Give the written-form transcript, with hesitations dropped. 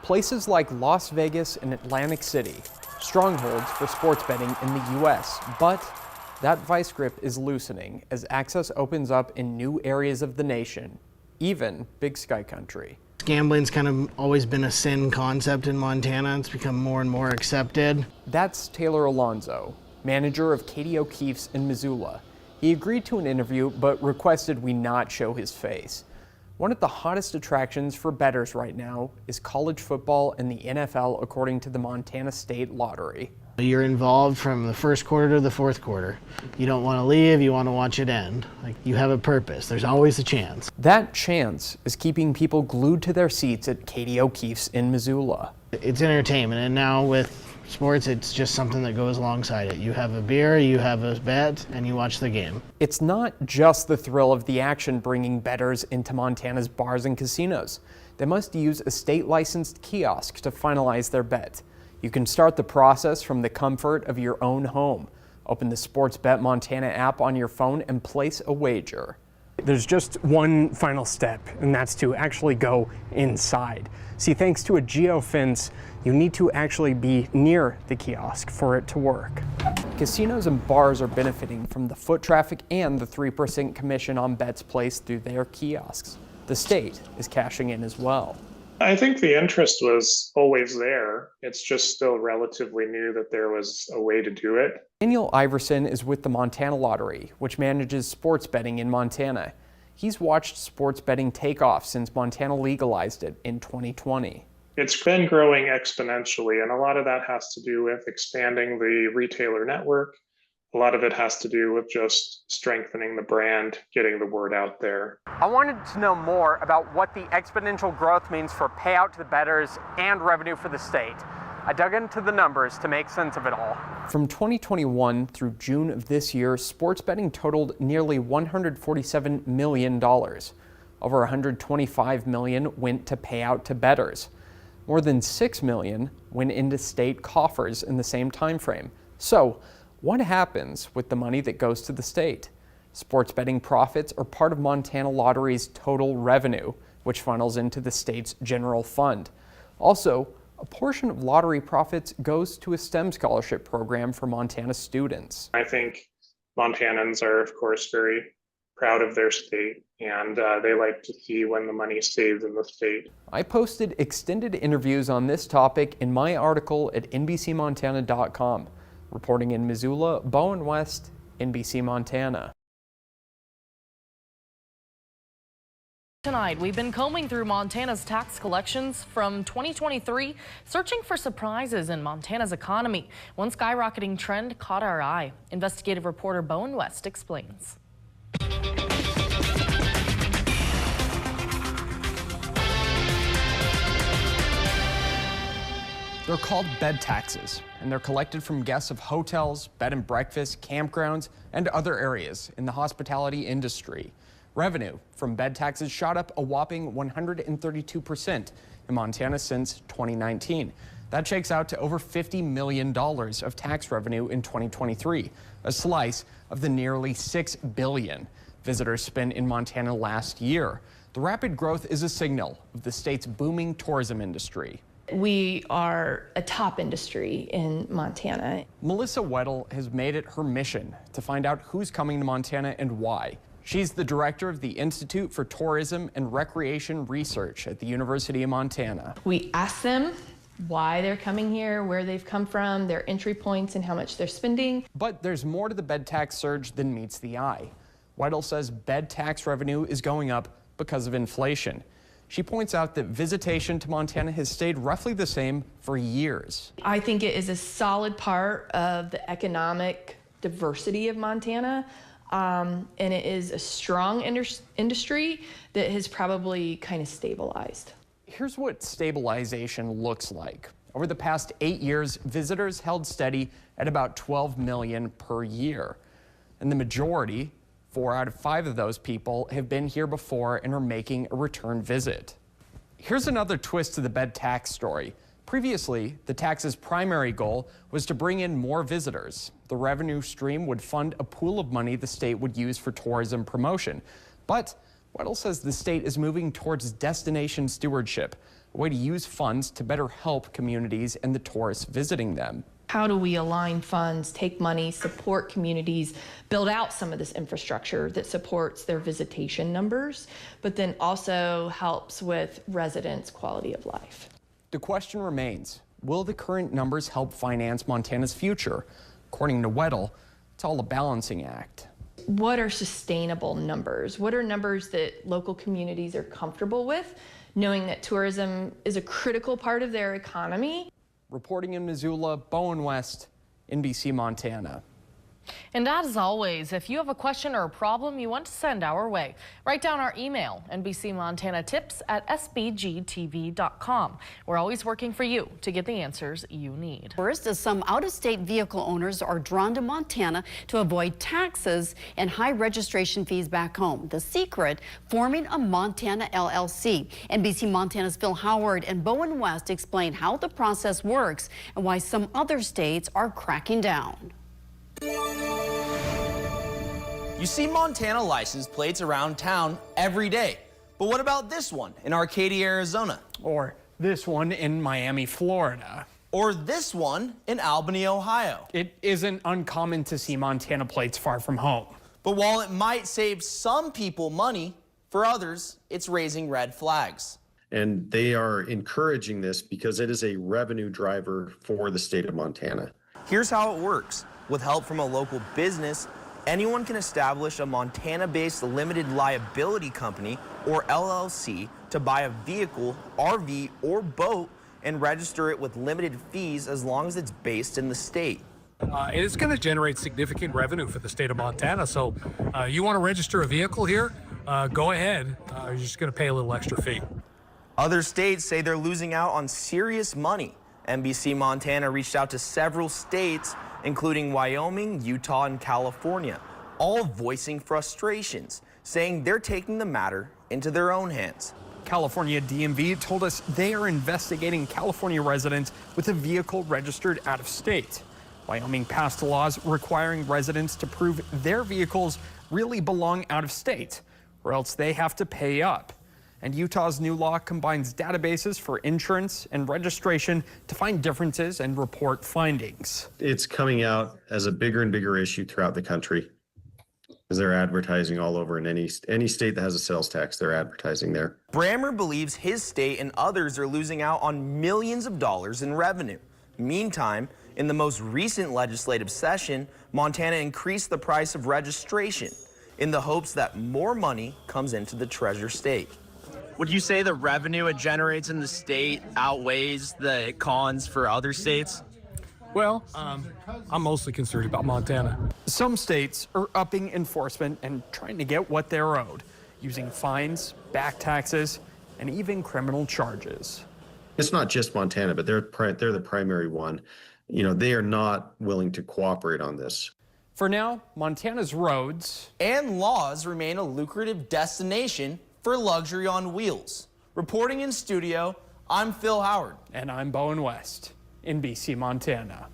Places like Las Vegas and Atlantic City, strongholds for sports betting in the U.S., but that vice grip is loosening as access opens up in new areas of the nation, even Big Sky Country. Gambling's kind of always been a sin concept in Montana. It's become more and more accepted. That's Taylor Alonzo, manager of Katie O'Keefe's in Missoula. He agreed to an interview but requested we not show his face. One of the hottest attractions for bettors right now is college football and the NFL, according to the Montana State Lottery. You're involved from the first quarter to the fourth quarter. You don't want to leave, you want to watch it end. Like, you have a purpose, there's always a chance. That chance is keeping people glued to their seats at Katie O'Keefe's in Missoula. It's entertainment, and now with sports, it's just something that goes alongside it. You have a beer, you have a bet, and you watch the game. It's not just the thrill of the action bringing bettors into Montana's bars and casinos. They must use a state-licensed kiosk to finalize their bet. You can start the process from the comfort of your own home. Open the Sportsbet Montana app on your phone and place a wager. There's just one final step, and that's to actually go inside. See, thanks to a geofence, you need to actually be near the kiosk for it to work. Casinos and bars are benefiting from the foot traffic and the 3% commission on bets placed through their kiosks. The state is cashing in as well. I think the interest was always there. It's just still relatively new that there was a way to do it. Daniel Iverson is with the Montana Lottery, which manages sports betting in Montana. He's watched sports betting take off since Montana legalized it in 2020. It's been growing exponentially, and a lot of that has to do with expanding the retailer network. A lot of it has to do with just strengthening the brand, getting the word out there. I wanted to know more about what the exponential growth means for payout to the bettors and revenue for the state. I dug into the numbers to make sense of it all. From 2021 through June of this year, sports betting totaled nearly $147 million. Over $125 million went to payout to bettors. More than $6 million went into state coffers in the same time frame. So, what happens with the money that goes to the state? Sports betting profits are part of Montana Lottery's total revenue, which funnels into the state's general fund. Also, a portion of lottery profits goes to a STEM scholarship program for Montana students. I think Montanans are, of course, very proud of their state, and they like to see when the money stays in the state. I posted extended interviews on this topic in my article at NBCMontana.com. Reporting in Missoula, Bowen West, NBC Montana. Tonight, we've been combing through Montana's tax collections from 2023, searching for surprises in Montana's economy. One skyrocketing trend caught our eye. Investigative reporter Bowen West explains. They're called bed taxes, and they're collected from guests of hotels, bed and breakfast, campgrounds, and other areas in the hospitality industry. Revenue from bed taxes shot up a whopping 132% in Montana since 2019. That shakes out to over $50 million of tax revenue in 2023, a slice of the nearly $6 billion visitors spent in Montana last year. The rapid growth is a signal of the state's booming tourism industry. We are a top industry in Montana. Melissa Weddle has made it her mission to find out who's coming to Montana and why. She's the director of the Institute for Tourism and Recreation Research at the University of Montana. We ask them why they're coming here, where they've come from, their entry points, and how much they're spending. But there's more to the bed tax surge than meets the eye. Weddle says bed tax revenue is going up because of inflation. She points out that visitation to Montana has stayed roughly the same for years. I think it is a solid part of the economic diversity of Montana, and it is a strong industry that has probably kind of stabilized. Here's what stabilization looks like. Over the past 8 years, visitors held steady at about 12 million per year. And the majority, 4 out of 5 of those people, have been here before and are making a return visit. Here's another twist to the bed tax story. Previously, the tax's primary goal was to bring in more visitors. The revenue stream would fund a pool of money the state would use for tourism promotion. But Weddle says the state is moving towards destination stewardship, a way to use funds to better help communities and the tourists visiting them. How do we align funds, take money, support communities, build out some of this infrastructure that supports their visitation numbers, but then also helps with residents' quality of life? The question remains, will the current numbers help finance Montana's future? According to Weddle, it's all a balancing act. What are sustainable numbers? What are numbers that local communities are comfortable with, knowing that tourism is a critical part of their economy? Reporting in Missoula, Bowen West, NBC Montana. And as always, if you have a question or a problem you want to send our way, write down our email, nbcmontanatips@sbgtv.com. We're always working for you to get the answers you need. First, as some out-of-state vehicle owners are drawn to Montana to avoid taxes and high registration fees back home. The secret, forming a Montana LLC. NBC Montana's Phil Howard and Bowen West explain how the process works and why some other states are cracking down. You see Montana license plates around town every day. But what about this one in Arcadia, Arizona? Or this one in Miami, Florida. Or this one in Albany, Ohio. It isn't uncommon to see Montana plates far from home. But while it might save some people money, for others, it's raising red flags. And they are encouraging this because it is a revenue driver for the state of Montana. Here's how it works. With help from a local business, anyone can establish a Montana-based limited liability company, or LLC, to buy a vehicle, RV, or boat and register it with limited fees as long as it's based in the state. It's going to generate significant revenue for the state of Montana. So you want to register a vehicle here? Go ahead. You're just going to pay a little extra fee. Other states say they're losing out on serious money. NBC Montana reached out to several states, including Wyoming, Utah, and California, all voicing frustrations, saying they're taking the matter into their own hands. California DMV told us they are investigating California residents with a vehicle registered out of state. Wyoming passed laws requiring residents to prove their vehicles really belong out of state, or else they have to pay up. And Utah's new law combines databases for insurance and registration to find differences and report findings. It's coming out as a bigger and bigger issue throughout the country, because they're advertising all over. In any state that has a sales tax, they're advertising there. Brammer believes his state and others are losing out on millions of dollars in revenue. Meantime, in the most recent legislative session, Montana increased the price of registration in the hopes that more money comes into the treasure state. Would you say the revenue it generates in the state outweighs the cons for other states? Well, I'm mostly concerned about Montana. Some states are upping enforcement and trying to get what they're owed, using fines, back taxes, and even criminal charges. It's not just Montana, but they're the primary one. You know, they are not willing to cooperate on this. For now, Montana's roads and laws remain a lucrative destination for luxury on wheels. Reporting in studio, I'm Phil Howard. And I'm Bowen West, NBC Montana.